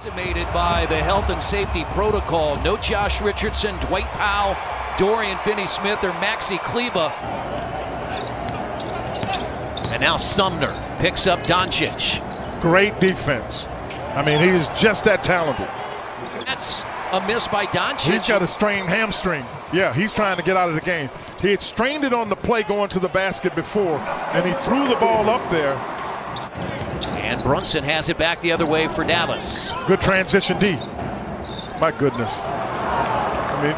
Decimated by the health and safety protocol. No Josh Richardson, Dwight Powell, Dorian Finney-Smith, or Maxi Kleba. And now Sumner picks up Doncic. Great defense. I mean, he is just that talented. That's a miss by Doncic. He's got a strained hamstring. Yeah, he's trying to get out of the game. He had strained it on the play going to the basket before, and he threw the ball up there. And Brunson has it back the other way for Dallas. Good transition D. My goodness. I mean,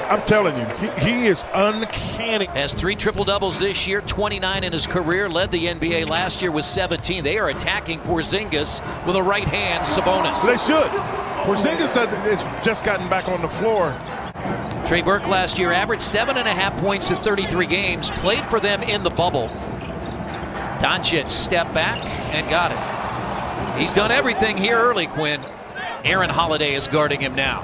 I'm telling you, he is uncanny. Has 3 triple-doubles this year, 29 in his career. Led the NBA last year with 17. They are attacking Porzingis with a right hand, Sabonis. They should. Porzingis has just gotten back on the floor. Trey Burke last year averaged 7.5 points in 33 games. Played for them in the bubble. Doncic stepped back and got it. He's done everything here early, Quinn. Aaron Holiday is guarding him now.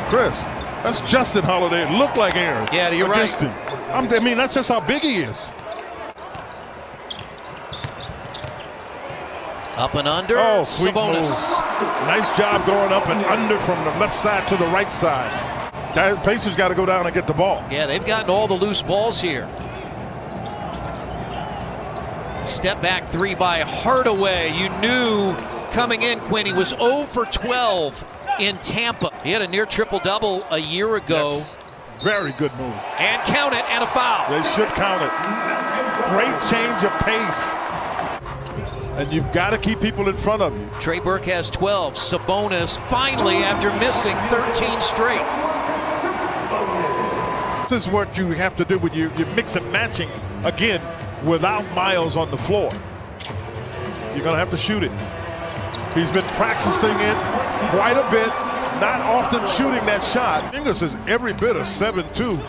Chris, that's Justin Holiday. It looked like Aaron. Yeah, you're right. Him. I mean, that's just how big he is. Up and under. Oh, sweet Sabonis. Move. Nice job going up and under from the left side to the right side. That Pacers got to go down and get the ball. Yeah, they've gotten all the loose balls here. Step back 3 by Hardaway. You knew coming in, Quinn, he was 0 for 12 in Tampa. He had a near triple-double a year ago. Yes. Very good move. And count it, and a foul. They should count it. Great change of pace. And you've got to keep people in front of you. Trey Burke has 12. Sabonis finally, after missing 13 straight. This is what you have to do with you mix and matching again without Miles on the floor. You're going to have to shoot it. He's been practicing it quite a bit, not often shooting that shot. Ingles is every bit of 7'2"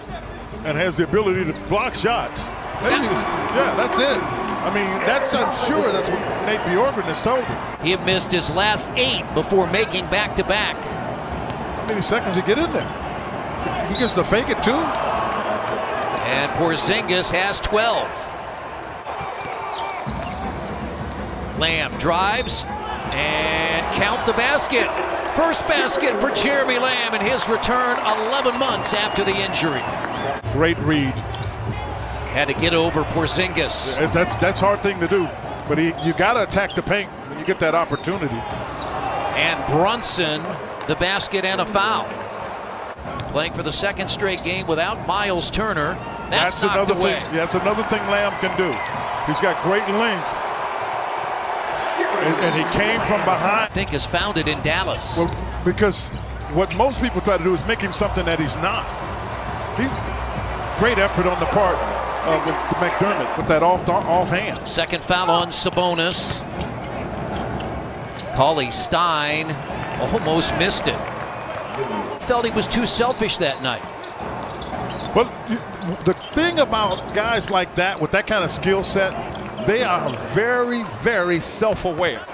and has the ability to block shots. Yeah, that's it. I mean, I'm sure that's what Nate Bjorkgren has told him. He had missed his last 8 before making back-to-back. How many seconds to get in there? He gets to fake it too. And Porzingis has 12. Lamb drives and count the basket. First basket for Jeremy Lamb in his return 11 months after the injury. Great read. Had to get over Porzingis. That's a hard thing to do, but you got to attack the paint when you get that opportunity. And Brunson, the basket and a foul. Playing for the second straight game without Miles Turner. That's another away. thing. Yeah, that's another thing Lamb can do. He's got great length, and he came from behind. I think has found it in Dallas. Well, because what most people try to do is make him something that he's not. He's great effort on the part of McDermott with that offhand. Second foul on Sabonis. Cauley Stein almost missed it. Felt he was too selfish that night. But the thing about guys like that with that kind of skill set, they are very, very self-aware.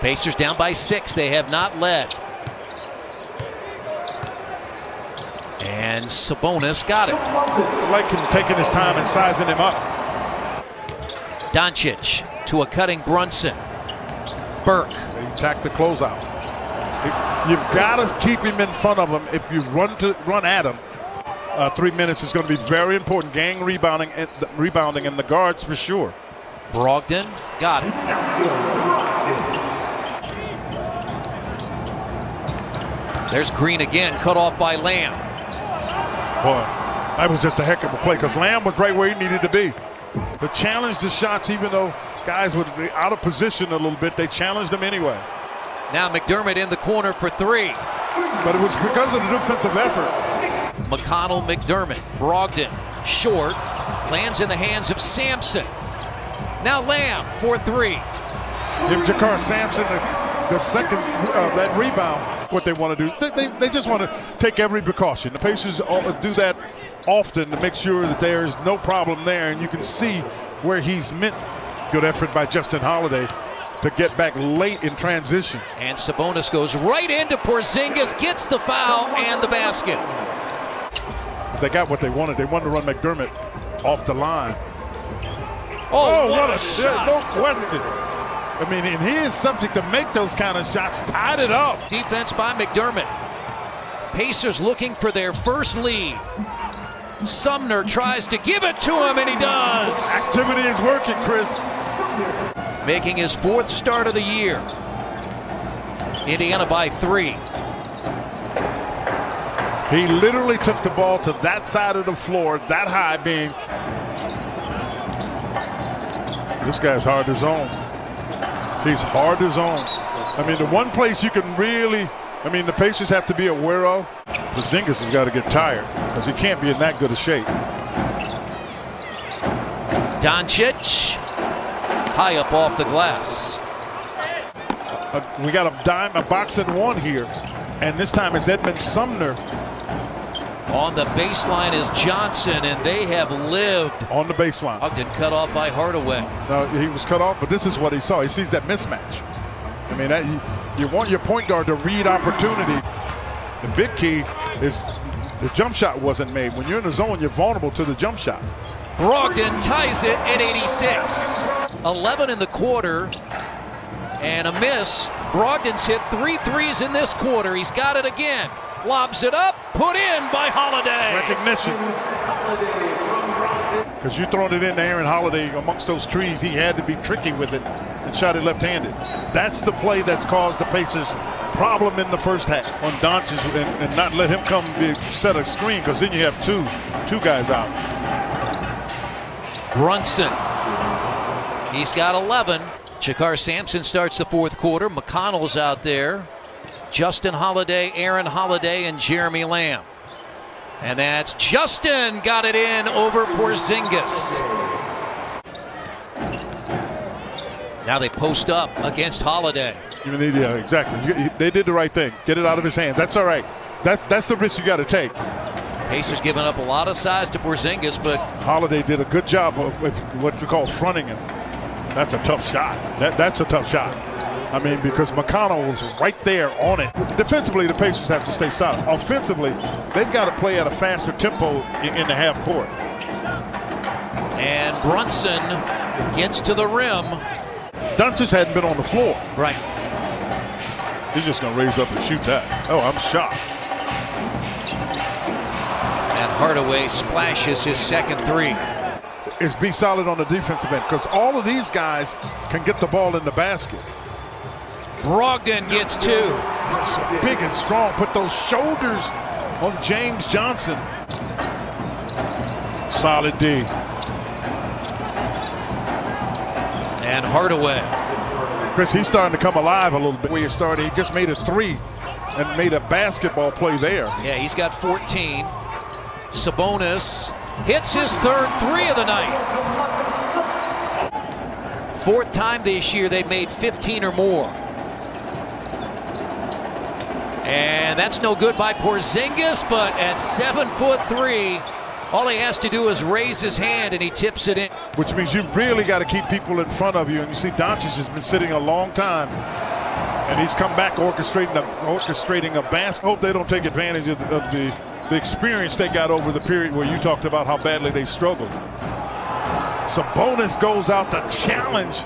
Pacers down by 6. They have not led. And Sabonis got it. I like him taking his time and sizing him up. Doncic to a cutting Brunson. Burke. They attack the closeout. You've got to keep him in front of him. If you run at him, 3 minutes is going to be very important. Gang rebounding and the guards for sure. Brogdon got it. There's Green again, cut off by Lamb. Boy, that was just a heck of a play because Lamb was right where he needed to be. To challenge the shots, even though guys were out of position a little bit, they challenged them anyway. Now McDermott in the corner for 3. But it was because of the defensive effort. McConnell, McDermott, Brogdon, short, lands in the hands of Sampson. Now Lamb for 3. Give Jakar Sampson the second that rebound. What they want to do, they just want to take every precaution. The Pacers do that often to make sure that there's no problem there, and you can see where he's meant. Good effort by Justin Holiday to get back late in transition. And Sabonis goes right into Porzingis, gets the foul and the basket. They got what they wanted. They wanted to run McDermott off the line. Oh, what a shot. No question. I mean, and he is subject to make those kind of shots. Tied it up. Defense by McDermott. Pacers looking for their first lead. Sumner tries to give it to him, and he does. Activity is working, Chris. Making his 4th start of the year. Indiana by 3. He literally took the ball to that side of the floor, that high being. This guy's hard to zone. He's hard to zone. I mean, the one place you can really, the Pacers have to be aware of, Porzingis has got to get tired because he can't be in that good a shape. Doncic, high up off the glass. We got a box and one here, and this time it's Edmund Sumner. On the baseline is Johnson, and they have lived. On the baseline. Ogden cut off by Hardaway. No, he was cut off, but this is what he saw. He sees that mismatch. I mean, you want your point guard to read opportunity. The big key is the jump shot wasn't made. When you're in the zone, you're vulnerable to the jump shot. Brogdon ties it at 86. 11 in the quarter, and a miss. Brogdon's hit 3 threes in this quarter. He's got it again. Lobs it up, put in by Holiday. Recognition. Because you throwing it in Aaron Holiday amongst those trees, he had to be tricky with it and shot it left-handed. That's the play that's caused the Pacers problem in the first half on Doncic, and not let him come set a screen, because then you have two guys out. Brunson. He's got 11. Shakar Sampson starts the 4th quarter. McConnell's out there. Justin Holiday, Aaron Holiday, and Jeremy Lamb. And that's Justin got it in over Porzingis. Now they post up against Holiday. Yeah, exactly. They did the right thing. Get it out of his hands. That's all right. That's the risk you got to take. Pacers giving up a lot of size to Porzingis, but Holiday did a good job of what you call fronting him. That's a tough shot. That's a tough shot. I mean, because McConnell was right there on it. Defensively, the Pacers have to stay solid. Offensively, they've got to play at a faster tempo in the half court. And Brunson gets to the rim. Doncic hadn't been on the floor. Right. He's just going to raise up and shoot that. Oh, I'm shocked. And Hardaway splashes his 2nd 3. Is be solid on the defensive end, because all of these guys can get the ball in the basket. Brogdon gets 2. So big and strong. Put those shoulders on James Johnson. Solid D. And Hardaway. Chris, he's starting to come alive a little bit. Where he started, he just made a 3 and made a basketball play there. Yeah, he's got 14. Sabonis hits his 3rd 3 of the night. 4th time this year they've made 15 or more. And that's no good by Porzingis, but at 7'3", all he has to do is raise his hand and he tips it in. Which means you really got to keep people in front of you. And you see Doncic has been sitting a long time, and he's come back orchestrating a basket. Hope they don't take advantage of the experience they got over the period where you talked about how badly they struggled. Sabonis goes out to challenge.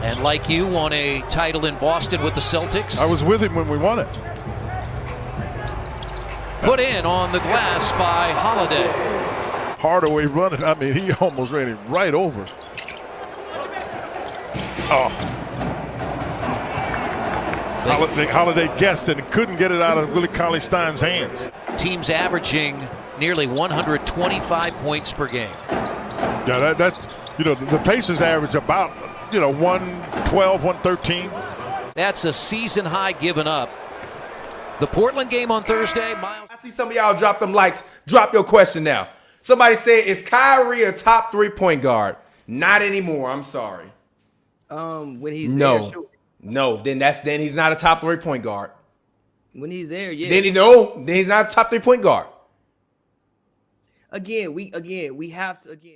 And like you, won a title in Boston with the Celtics. I was with him when we won it. Put in on the glass by Holiday. Hardaway running. I mean, he almost ran it right over. Oh. Holiday guessed it and couldn't get it out of Willie Cauley-Stein's hands. Teams averaging nearly 125 points per game. Yeah, the Pacers average about 112, 113. That's a season high given up. The Portland game on Thursday, Miles. I see some of y'all drop them likes. Drop your question now. Somebody said, is Kyrie a top 3-point guard? Not anymore. I'm sorry. When he's there, sure. No, then he's not a top 3-point guard. When he's there, yeah. Then he's not a top 3-point guard. Again, we have to